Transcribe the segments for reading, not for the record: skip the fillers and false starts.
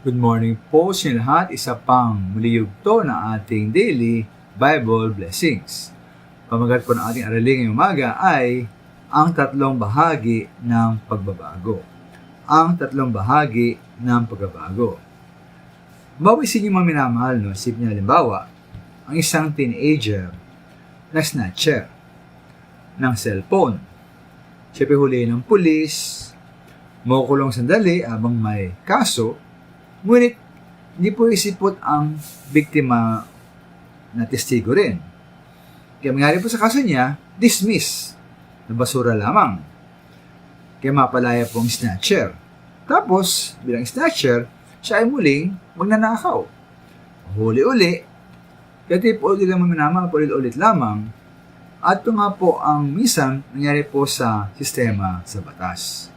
Good morning po sa inyo lahat. Isa pang muli yugto na ating daily Bible blessings. Pamagat po ng ating aralin ngayong umaga ay ang tatlong bahagi ng pagbabago. Ang tatlong bahagi ng pagbabago. Mawisin niyo mga minamahal, no? Isip niyo halimbawa, ang isang teenager na snatcher ng cellphone. Siya huliin ng pulis, makukulong sandali abang may kaso. Ngunit, hindi po isipot ang biktima na testigo rin. Kaya mangyari po sa kaso niya, dismiss, na basura lamang. Kaya mapalaya po ang snatcher. Tapos, bilang snatcher, siya ay muling magnanakaw. Huli-uli, kaya po ulit lang maminama, ulit lamang, at ito nga po ang minsan nangyari po sa sistema sa batas.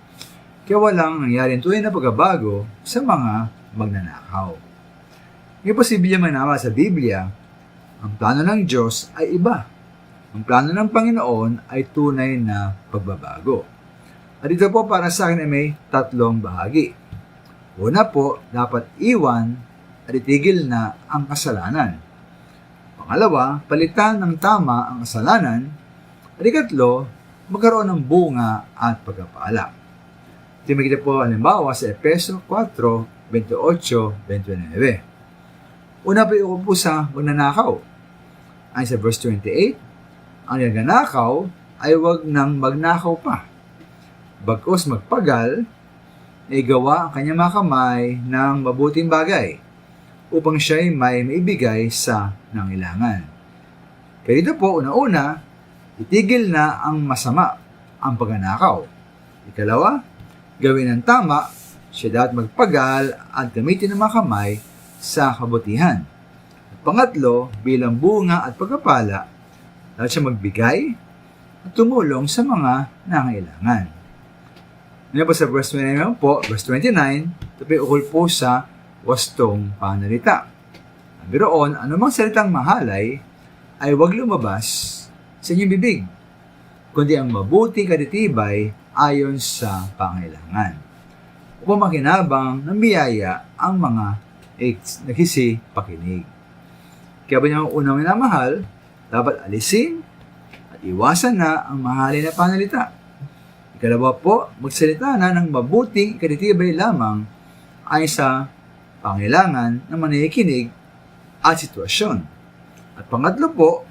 Kaya walang nangyari tunay na pagbabago sa mga magnanakaw. Ngayon posible naman sa Biblia, ang plano ng Diyos ay iba. Ang plano ng Panginoon ay tunay na pagbabago. At ito po para sa akin ay may tatlong bahagi. Una po, dapat iwan at itigil na ang kasalanan. Pangalawa, palitan ng tama ang kasalanan. At ikatlo, magkaroon ng bunga at pagpapala. Ito makikita po halimbawa sa Efeso 4:28-29. Una po sa magnanakaw. Ay sa verse 28, ang nagnanakaw ay huwag nang magnakaw pa. Bagkus magpagal, ay gawa ang kanyang mga kamay ng mabuting bagay upang siya'y may maibigay sa nangailangan. Kaya dito po, una-una, itigil na ang masama, ang pagnanakaw. Ikalawa, gawin ang tama, siya dapat magpagal at gamitin ang mga kamay sa kabutihan. At pangatlo, bilang bunga at pagpapala, dapat siya magbigay at tumulong sa mga nangailangan. Ngayon po sa verse 29 po, verse 29, ito po ukol po sa wastong panalita. Biroon, anumang salitang mahalay ay huwag lumabas sa inyong bibig, kundi ang mabuting kaditibay ayon sa pangailangan, upang makinabang ng biyaya ang mga nagsisipakinig. Kaya ba niya unang minamahal, dapat alisin at iwasan na ang mahalin na panalita. Ikalawa po, magsalita na ng mabuting kaditibay lamang ay sa pangailangan ng manikinig at sitwasyon. At pangatlo po,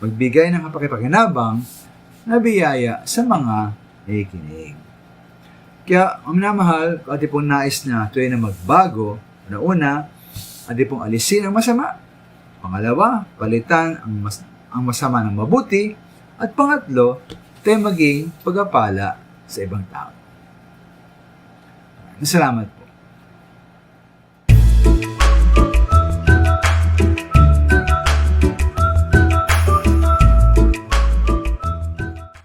magbigay ng kapakipakinabang na biyaya sa mga nakikinig. Kaya, ang minamahal, kung ating pong nais na ito ay na magbago, una, ating pong alisin ang masama. Pangalawa, palitan ang masama ng mabuti. At pangatlo, ito ay maging pagpapala sa ibang tao. Salamat.